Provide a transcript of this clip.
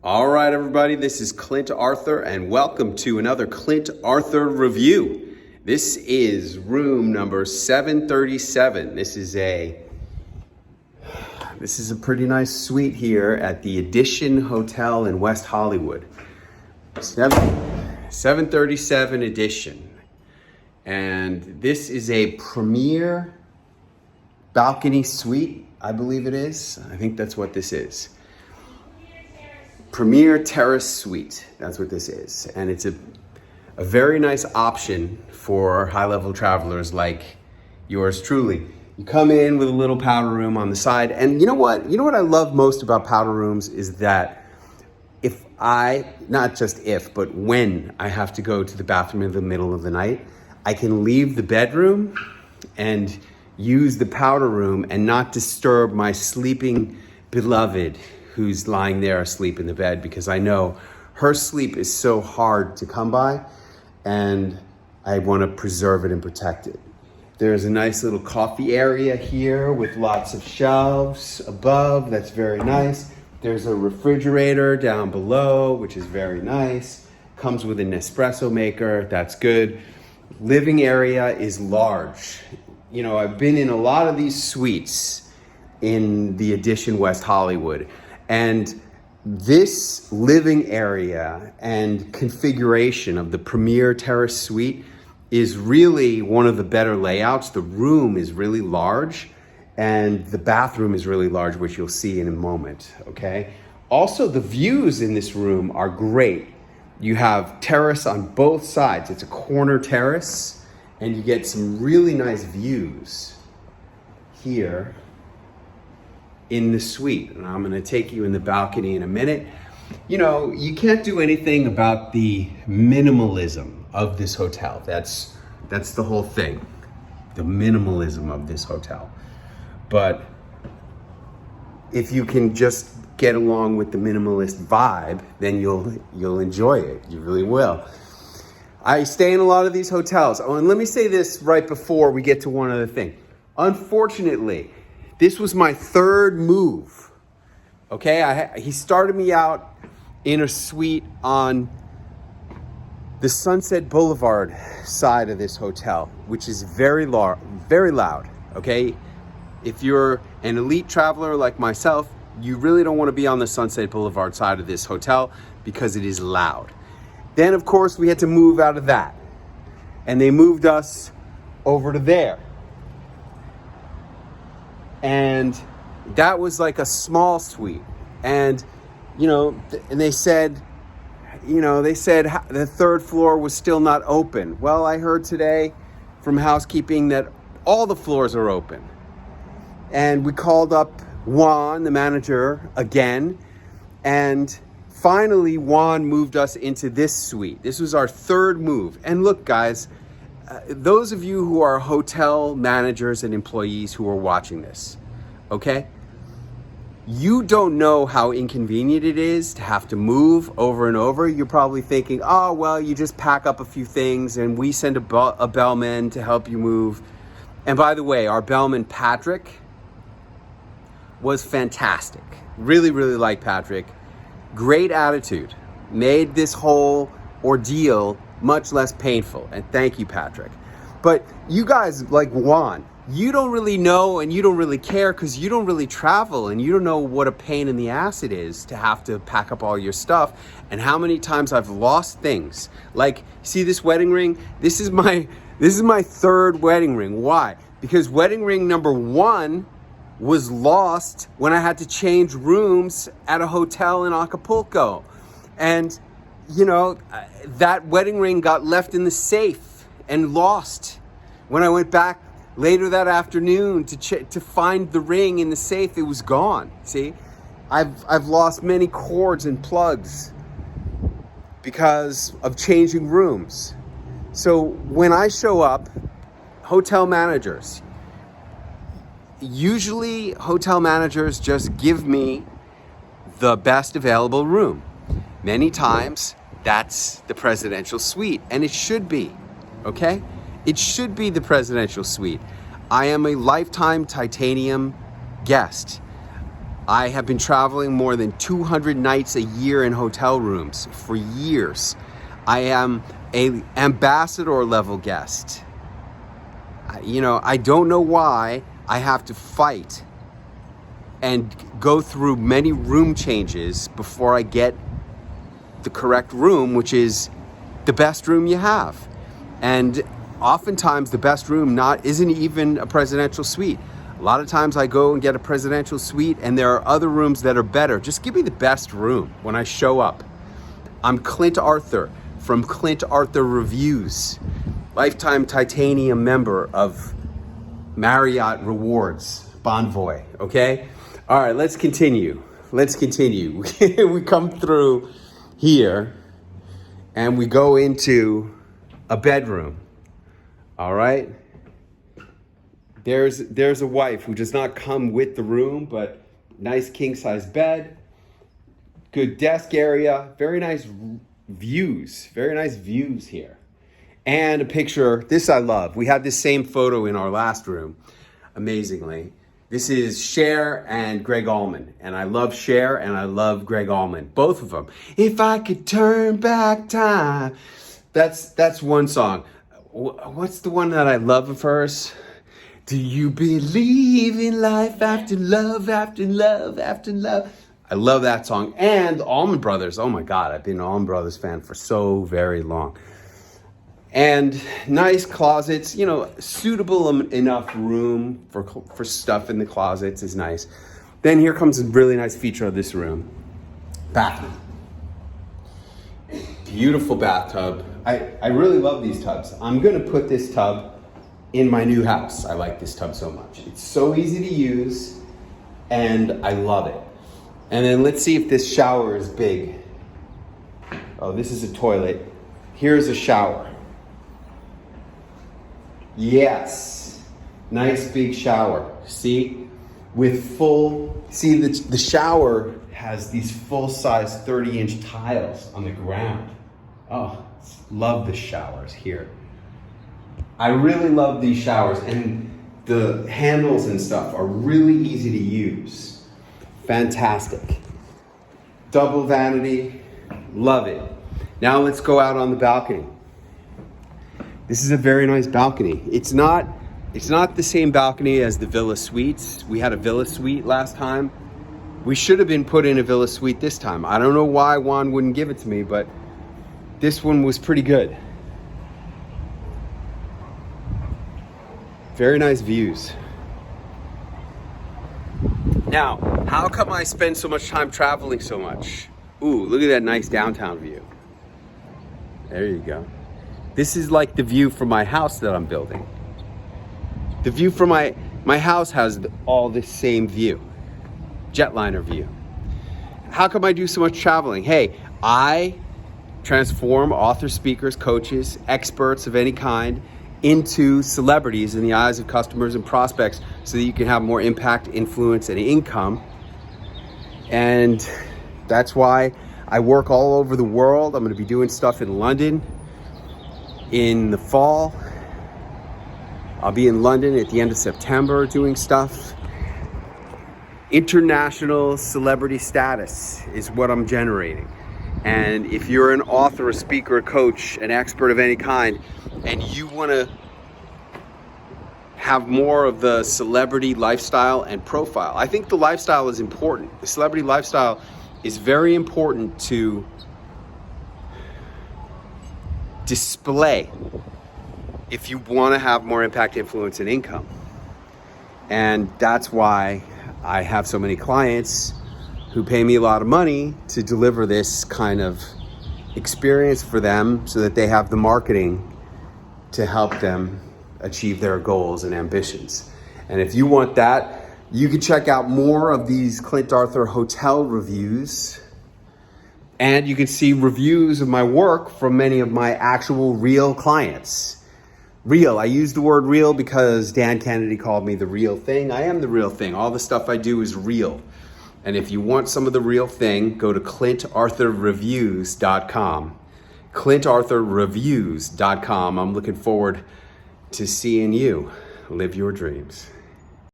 All right, everybody, this is Clint Arthur, and welcome to another Clint Arthur review. This is room number 737. This is a pretty nice suite here at the Edition Hotel in West Hollywood. 737 Edition. And this is a premier balcony suite, I believe it is. I think that's what this is. Premier Terrace suite, that's what this is. And it's a very nice option for high-level travelers like yours truly. You come in with a little powder room on the side, and you know what I love most about powder rooms is that not just if, but when I have to go to the bathroom in the middle of the night, I can leave the bedroom and use the powder room and not disturb my sleeping beloved who's lying there asleep in the bed, because I know her sleep is so hard to come by and I want to preserve it and protect it. There's a nice little coffee area here with lots of shelves above. That's very nice. There's a refrigerator down below, which is very nice. Comes with an espresso maker. That's good. Living area is large. You know, I've been in a lot of these suites in the Edition West Hollywood, and this living area and configuration of the Premier Terrace suite is really one of the better layouts. The room is really large and the bathroom is really large, which you'll see in a moment, okay? Also, the views in this room are great. You have terrace on both sides. It's a corner terrace and you get some really nice views here in the suite. And I'm gonna take you in the balcony in a minute. You know, you can't do anything about the minimalism of this hotel. That's the whole thing, the minimalism of this hotel. But if you can just get along with the minimalist vibe, then you'll enjoy it. You really will. I stay in a lot of these hotels. Oh, and let me say this right before we get to one other thing. Unfortunately, this was my third move, okay? He started me out in a suite on the Sunset Boulevard side of this hotel, which is very loud, okay? If you're an elite traveler like myself, you really don't want to be on the Sunset Boulevard side of this hotel because it is loud. Then, of course, we had to move out of that, and they moved us over to there. And that was like a small suite. And, and they said the third floor was still not open. Well, I heard today from housekeeping that all the floors are open. And we called up Juan, the manager, again. And finally, Juan moved us into this suite. This was our third move. And look, guys, those of you who are hotel managers and employees who are watching this, okay? You don't know how inconvenient it is to have to move over and over. You're probably thinking, oh, well, you just pack up a few things and we send a bellman to help you move. And by the way, our bellman, Patrick, was fantastic. Really, really like Patrick. Great attitude. Made this whole ordeal much less painful. And thank you, Patrick. But you guys like Juan, you don't really know and you don't really care because you don't really travel and you don't know what a pain in the ass it is to have to pack up all your stuff and how many times I've lost things. Like, see this wedding ring? This is my third wedding ring. Why? Because wedding ring number 1 was lost when I had to change rooms at a hotel in Acapulco. And that wedding ring got left in the safe and lost. When I went back later that afternoon to find the ring in the safe, it was gone. See, I've lost many cords and plugs because of changing rooms. So when I show up, hotel managers, usually hotel managers just give me the best available room. Many times, that's the presidential suite, and it should be, okay? It should be the presidential suite. I am a lifetime titanium guest. I have been traveling more than 200 nights a year in hotel rooms for years. I am a ambassador level guest. I don't know why I have to fight and go through many room changes before I get the correct room, which is the best room you have. And oftentimes the best room isn't even a presidential suite. A lot of times I go and get a presidential suite and there are other rooms that are better. Just give me the best room when I show up. I'm Clint Arthur from Clint Arthur Reviews, lifetime titanium member of Marriott Rewards, Bonvoy, okay? All right, let's continue. We come through here and we go into a bedroom, all right? There's a wife who does not come with the room, but nice king-size bed, good desk area, very nice views here. And a picture, this I love. We had this same photo in our last room, amazingly. This is Cher and Greg Allman. And I love Cher and I love Greg Allman, both of them. If I could turn back time. That's one song. What's the one that I love of hers? Do you believe in life after love, after love, after love? I love that song. And the Allman Brothers. Oh my God, I've been an Allman Brothers fan for so very long. And nice closets, suitable enough room for stuff in the closets is nice. Then here comes a really nice feature of this room. Bathroom. Beautiful bathtub. I really love these tubs. I'm gonna put this tub in my new house. I like this tub so much. It's so easy to use and I love it. And then let's see if this shower is big. Oh, this is a toilet. Here's a shower. Yes, nice big shower. See, the shower has these full-size 30-inch tiles on the ground. Oh, love the showers here. I really love these showers, and the handles and stuff are really easy to use. Fantastic. Double vanity, love it. Now let's go out on the balcony. This is a very nice balcony. It's not the same balcony as the Villa Suites. We had a Villa Suite last time. We should have been put in a Villa Suite this time. I don't know why Juan wouldn't give it to me, but this one was pretty good. Very nice views. Now, how come I spend so much time traveling so much? Ooh, look at that nice downtown view. There you go. This is like the view from my house that I'm building. The view from my house has all this same view. Jetliner view. How come I do so much traveling? Hey, I transform authors, speakers, coaches, experts of any kind into celebrities in the eyes of customers and prospects so that you can have more impact, influence, and income. And that's why I work all over the world. I'm going to be doing stuff in London in the fall. I'll be in London at the end of September doing stuff. International celebrity status is what I'm generating. And if you're an author, a speaker, a coach, an expert of any kind, and you want to have more of the celebrity lifestyle and profile, I think the lifestyle is important. The celebrity lifestyle is very important to display if you want to have more impact, influence, and income. And that's why I have so many clients who pay me a lot of money to deliver this kind of experience for them so that they have the marketing to help them achieve their goals and ambitions. And if you want that, you can check out more of these Clint Arthur hotel reviews. And you can see reviews of my work from many of my actual real clients. Real, I use the word real because Dan Kennedy called me the real thing. I am the real thing. All the stuff I do is real. And if you want some of the real thing, go to ClintArthurReviews.com. ClintArthurReviews.com. I'm looking forward to seeing you live your dreams.